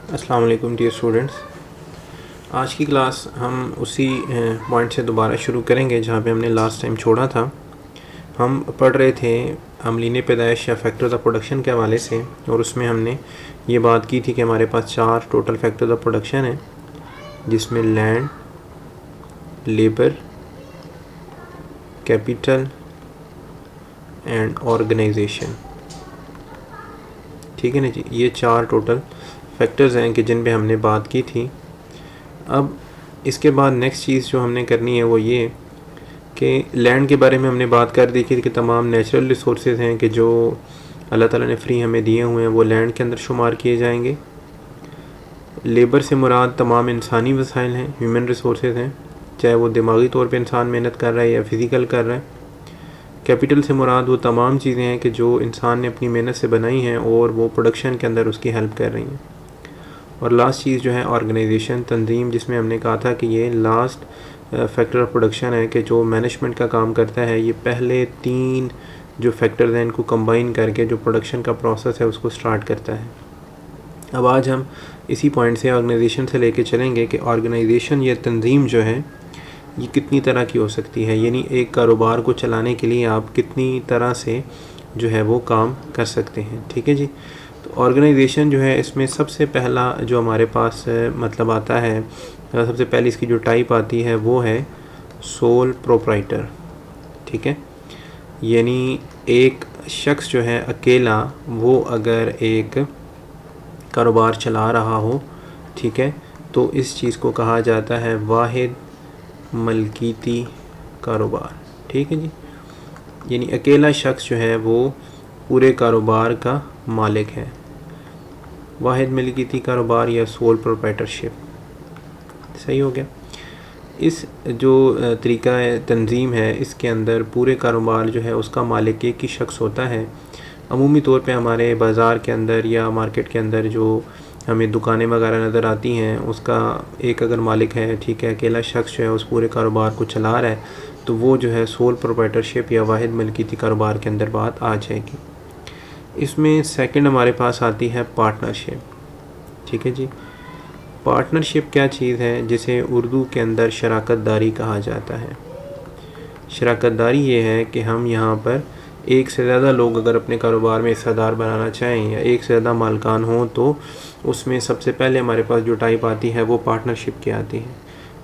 السلام علیکم dear students. آج کی کلاس ہم اسی پوائنٹ سے دوبارہ شروع کریں گے جہاں پہ ہم نے لاسٹ ٹائم چھوڑا تھا. ہم پڑھ رہے تھے عملین پیدائش یا فیکٹرز آف پروڈکشن کے حوالے سے، اور اس میں ہم نے یہ بات کی تھی کہ ہمارے پاس 4 ٹوٹل فیکٹرز آف پروڈکشن ہیں، جس میں land, labour, capital and organisation. ٹھیک ہے نا جی، یہ 4 ٹوٹل فیکٹرز ہیں کہ جن پہ ہم نے بات کی تھی. اب اس کے بعد نیکسٹ چیز جو ہم نے کرنی ہے وہ یہ کہ لینڈ کے بارے میں ہم نے بات کر دی تھی کہ تمام نیچرل ریسورسز ہیں کہ جو اللہ تعالیٰ نے فری ہمیں دیے ہوئے ہیں وہ لینڈ کے اندر شمار کیے جائیں گے. لیبر سے مراد تمام انسانی وسائل ہیں، ہیومن ریسورسز ہیں، چاہے وہ دماغی طور پہ انسان محنت کر رہا ہے یا فزیکل کر رہا ہے. کیپٹل سے مراد وہ تمام چیزیں ہیں کہ جو انسان نے اپنی محنت سے بنائی ہیں اور وہ پروڈکشن کے اندر اس کی ہیلپ کر رہی ہیں. اور لاسٹ چیز جو ہے آرگنائزیشن، تنظیم، جس میں ہم نے کہا تھا کہ یہ لاسٹ فیکٹر آف پروڈکشن ہے کہ جو مینجمنٹ کا کام کرتا ہے. یہ پہلے 3 جو فیکٹرز ہیں ان کو کمبائن کر کے جو پروڈکشن کا پروسیس ہے اس کو سٹارٹ کرتا ہے. اب آج ہم اسی پوائنٹ سے آرگنائزیشن سے لے کے چلیں گے کہ آرگنائزیشن یا تنظیم جو ہے یہ کتنی طرح کی ہو سکتی ہے، یعنی ایک کاروبار کو چلانے کے لیے آپ کتنی طرح سے جو ہے وہ کام کر سکتے ہیں. ٹھیک ہے جی. تو آرگنائزیشن جو ہے اس میں سب سے پہلا جو ہمارے پاس مطلب آتا ہے، سب سے پہلی اس کی جو ٹائپ آتی ہے وہ ہے سول پروپرائٹر. ٹھیک ہے، یعنی ایک شخص جو ہے اکیلا وہ اگر ایک کاروبار چلا رہا ہو، ٹھیک ہے، تو اس چیز کو کہا جاتا ہے واحد ملکیتی کاروبار. ٹھیک ہے جی، یعنی اکیلا شخص جو ہے وہ پورے کاروبار کا مالک ہے. واحد ملکیتی کاروبار یا سول پروپرائٹرشپ. صحیح ہو گیا. اس جو طریقہ تنظیم ہے اس کے اندر پورے کاروبار جو ہے اس کا مالک ایک ہی شخص ہوتا ہے. عمومی طور پہ ہمارے بازار کے اندر یا مارکیٹ کے اندر جو ہمیں دکانیں وغیرہ نظر آتی ہیں اس کا ایک اگر مالک ہے، ٹھیک ہے، اکیلا شخص جو ہے اس پورے کاروبار کو چلا رہا ہے، تو وہ جو ہے سول پروپرائٹرشپ یا واحد ملکیتی کاروبار کے اندر بات آ جائے گی. اس میں سیکنڈ ہمارے پاس آتی ہے پارٹنرشپ. ٹھیک ہے جی. پارٹنرشپ کیا چیز ہے؟ جسے اردو کے اندر شراکت داری کہا جاتا ہے. شراکت داری یہ ہے کہ ہم یہاں پر ایک سے زیادہ لوگ اگر اپنے کاروبار میں حصہ دار بنانا چاہیں یا ایک سے زیادہ مالکان ہوں تو اس میں سب سے پہلے ہمارے پاس جو ٹائپ آتی ہے وہ پارٹنرشپ کی آتی ہے.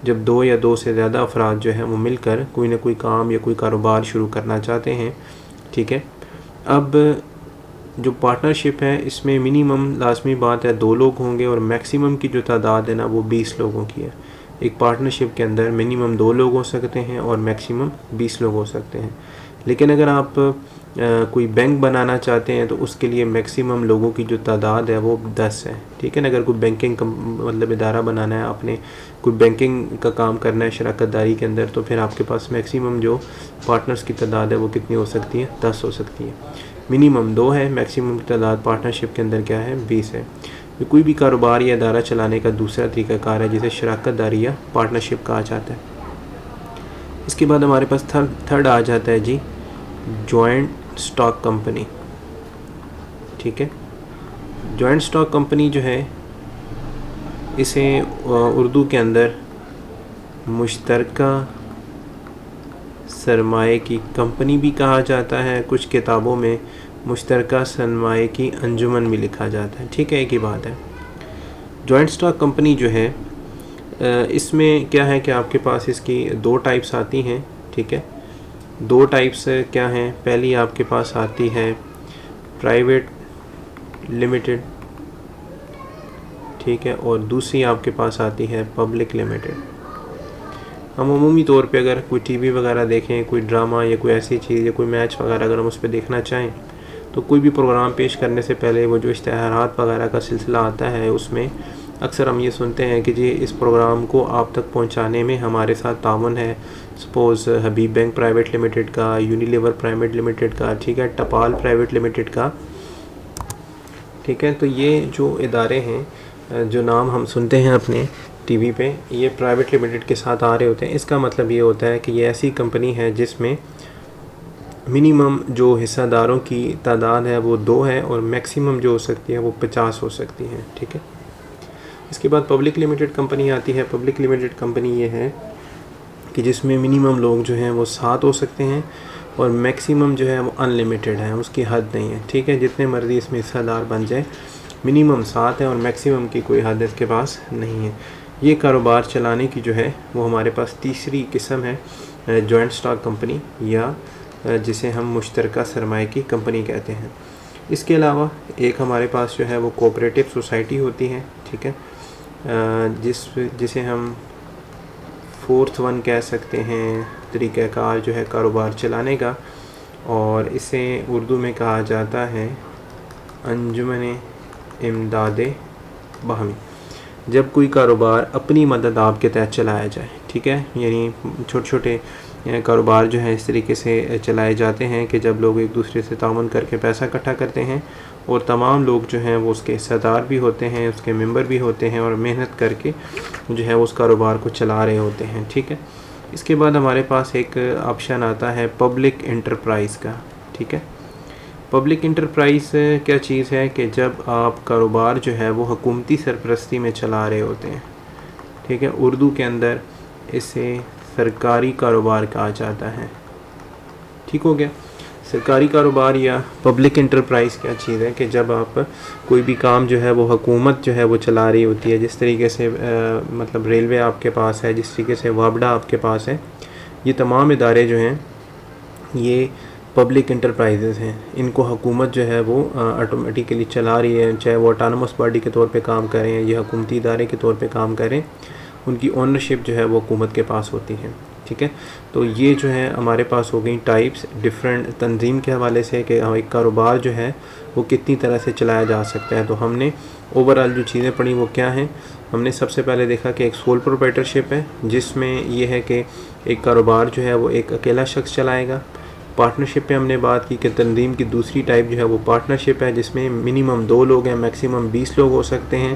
جب 2 یا 2 سے زیادہ افراد جو ہیں وہ مل کر کوئی نہ کوئی کام یا کوئی کاروبار شروع کرنا چاہتے ہیں. ٹھیک ہے. اب جو پارٹنرشپ ہے اس میں منیمم لازمی بات ہے 2 لوگ ہوں گے اور میکسیمم کی جو تعداد ہے نا وہ 20 لوگوں کی ہے. ایک پارٹنرشپ کے اندر منیمم 2 لوگ ہو سکتے ہیں اور میکسیمم 20 لوگ ہو سکتے ہیں. لیکن اگر آپ کوئی بینک بنانا چاہتے ہیں تو اس کے لیے میکسیمم لوگوں کی جو تعداد ہے وہ 10 ہے. ٹھیک ہے نا. اگر کوئی بینکنگ مطلب ادارہ بنانا ہے، آپ نے کوئی بینکنگ کا کام کرنا ہے شراکت داری کے اندر، تو پھر آپ کے پاس میکسیمم جو پارٹنرز کی تعداد ہے وہ کتنی ہو سکتی ہے؟ 10 ہو سکتی ہے. منیمم 2 ہے، میکسیمم کی تعداد پارٹنرشپ کے اندر کیا ہے؟ 20 ہے. کوئی بھی کاروبار یا ادارہ چلانے کا دوسرا طریقہ کار ہے جسے شراکت داری یا پارٹنرشپ کہا جاتا ہے. اس کے بعد ہمارے پاس تھرڈ آ جاتا ہے جی جوائنٹ سٹاک کمپنی. ٹھیک ہے. جوائنٹ سٹاک کمپنی جو ہے اسے اردو کے اندر مشترکہ سرمایہ کی کمپنی بھی کہا جاتا ہے. کچھ کتابوں میں مشترکہ سرمایہ کی انجمن بھی لکھا جاتا ہے. ٹھیک ہے، ایک ہی بات ہے. جوائنٹ سٹاک کمپنی جو ہے اس میں کیا ہے کہ آپ کے پاس اس کی 2 ٹائپس آتی ہیں. ٹھیک ہے. 2 ٹائپس کیا ہیں؟ پہلی آپ کے پاس آتی ہے پرائیویٹ لمیٹڈ، ٹھیک ہے، اور دوسری آپ کے پاس آتی ہے پبلک لمیٹڈ. ہم عمومی طور پہ اگر کوئی ٹی وی وغیرہ دیکھیں، کوئی ڈرامہ یا کوئی ایسی چیز یا کوئی میچ وغیرہ اگر ہم اس پہ دیکھنا چاہیں تو کوئی بھی پروگرام پیش کرنے سے پہلے وہ جو اشتہارات وغیرہ کا سلسلہ آتا ہے اس میں اکثر ہم یہ سنتے ہیں کہ جی اس پروگرام کو آپ تک پہنچانے میں ہمارے ساتھ تعاون ہے. سپوز حبیب بینک پرائیویٹ لمیٹڈ کا، یونیلیور پرائیویٹ لمیٹڈ کا، ٹھیک ہے، ٹپال پرائیویٹ لمیٹڈ کا. ٹھیک ہے. تو یہ جو ادارے ہیں جو نام ہم سنتے ہیں اپنے ٹی وی پہ، یہ پرائیویٹ لمیٹڈ کے ساتھ آ رہے ہوتے ہیں. اس کا مطلب یہ ہوتا ہے کہ یہ ایسی کمپنی ہے جس میں منیمم جو حصہ داروں کی تعداد ہے وہ 2 ہے اور میکسیمم جو ہو سکتی ہے وہ 50 ہو سکتی ہے. ٹھیک ہے. اس کے بعد پبلک لمیٹڈ کمپنی آتی ہے. پبلک لمیٹڈ کمپنی یہ ہے کہ جس میں منیمم لوگ جو ہیں وہ 7 ہو سکتے ہیں اور میکسیمم جو ہے وہ ان لمیٹڈ ہے, اس کی حد نہیں ہے. ٹھیک ہے, جتنے مرضی اس میں حصہ دار بن جائے, منیمم 7 ہے اور میکسیمم کی کوئی حد اس کے پاس نہیں ہے. یہ کاروبار چلانے کی جو ہے وہ ہمارے پاس تیسری قسم ہے جوائنٹ اسٹاک کمپنی, یا جسے ہم مشترکہ سرمایہ کی کمپنی کہتے ہیں. اس کے علاوہ ایک ہمارے پاس جو ہے وہ کوآپریٹو سوسائٹی ہوتی ہے. ٹھیک ہے, جسے ہم فورتھ ون کہہ سکتے ہیں طریقہ کار جو ہے کاروبار چلانے کا, اور اسے اردو میں کہا جاتا ہے انجمن امداد باہمی. جب کوئی کاروبار اپنی مدد آپ کے تحت چلایا جائے. ٹھیک ہے, یعنی چھوٹے چھوٹے کاروبار جو ہیں اس طریقے سے چلائے جاتے ہیں کہ جب لوگ ایک دوسرے سے تعاون کر کے پیسہ اکٹھا کرتے ہیں اور تمام لوگ جو ہیں وہ اس کے حصہ دار بھی ہوتے ہیں, اس کے ممبر بھی ہوتے ہیں, اور محنت کر کے جو ہے اس کاروبار کو چلا رہے ہوتے ہیں. ٹھیک ہے, اس کے بعد ہمارے پاس ایک آپشن آتا ہے پبلک انٹرپرائز کا. ٹھیک ہے, پبلک انٹرپرائز کیا چیز ہے کہ جب آپ کاروبار جو ہے وہ حکومتی سرپرستی میں چلا رہے ہوتے ہیں. ٹھیک ہے, اردو کے اندر اسے سرکاری کاروبار کہا جاتا ہے. ٹھیک ہو گیا, سرکاری کاروبار یا پبلک انٹرپرائز کیا چیز ہے کہ جب آپ کوئی بھی کام جو ہے وہ حکومت جو ہے وہ چلا رہی ہوتی ہے, جس طریقے سے مطلب ریلوے آپ کے پاس ہے, جس طریقے سے وابڈا آپ کے پاس ہے, یہ تمام ادارے جو ہیں یہ پبلک انٹرپرائزز ہیں. ان کو حکومت جو ہے وہ آٹومیٹیکلی چلا رہی ہے, چاہے وہ آٹونومس باڈی کے طور پہ کام کریں یا حکومتی ادارے کے طور پہ کام کریں, ان کی اونرشپ جو ہے وہ حکومت کے پاس ہوتی ہے. ٹھیک ہے, تو یہ جو ہے ہمارے پاس ہو گئی ٹائپس ڈیفرنٹ تنظیم کے حوالے سے کہ ایک کاروبار جو ہے وہ کتنی طرح سے چلایا جا سکتا ہے. تو ہم نے اوورآل جو چیزیں پڑھی وہ کیا ہیں. ہم نے سب سے پہلے دیکھا کہ ایک سول پروپرائٹرشپ ہے, جس میں یہ ہے کہ ایک کاروبار جو ہے وہ ایک اکیلا شخص چلائے گا. پارٹنرشپ پہ ہم نے بات کی کہ تنظیم کی دوسری ٹائپ جو ہے وہ پارٹنرشپ ہے, جس میں منیمم 2 لوگ ہیں, میکسیمم 20 لوگ ہو سکتے ہیں.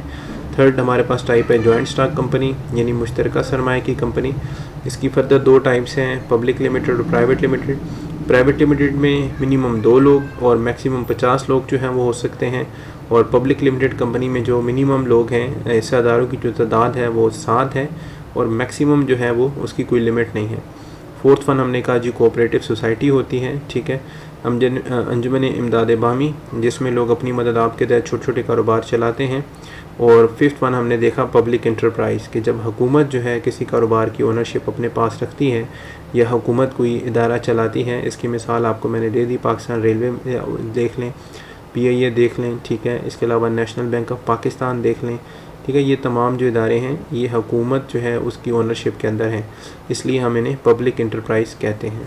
تھرڈ ہمارے پاس ٹائپ ہے جوائنٹ اسٹاک کمپنی, یعنی مشترکہ سرمایہ کی کمپنی. اس کی فردر 2 ٹائپس ہیں, پبلک لمیٹڈ اور پرائیویٹ لمیٹڈ. پرائیویٹ لمیٹڈ میں منیمم 2 لوگ اور میکسیمم 50 لوگ جو ہیں وہ ہو سکتے ہیں, اور پبلک لمیٹڈ کمپنی میں جو منیمم لوگ ہیں حصہ داروں کی جو تعداد ہے وہ 7 ہے, اور میکسیمم جو ہے وہ اس کی کوئی لمٹ نہیں ہے. فورتھ ون ہم نے کہا جی کوآپریٹو سوسائٹی ہوتی ہے. ٹھیک ہے, انجمن امداد باہمی, جس میں لوگ اپنی مدد آپ کے تحت چھوٹے چھوٹے کاروبار چلاتے ہیں. اور ففتھ ون ہم نے دیکھا پبلک انٹرپرائز, کہ جب حکومت جو ہے کسی کاروبار کی اونرشپ اپنے پاس رکھتی ہے یا حکومت کوئی ادارہ چلاتی ہے. اس کی مثال آپ کو میں نے دے دی, پاکستان ریلوے دیکھ لیں, PIA دیکھ لیں. ٹھیک ہے, اس کے علاوہ نیشنل بینک آف پاکستان دیکھ لیں. ٹھیک ہے, یہ تمام جو ادارے ہیں یہ حکومت جو ہے اس کی اونرشپ کے اندر ہیں, اس لیے ہم انہیں پبلک انٹرپرائز کہتے ہیں.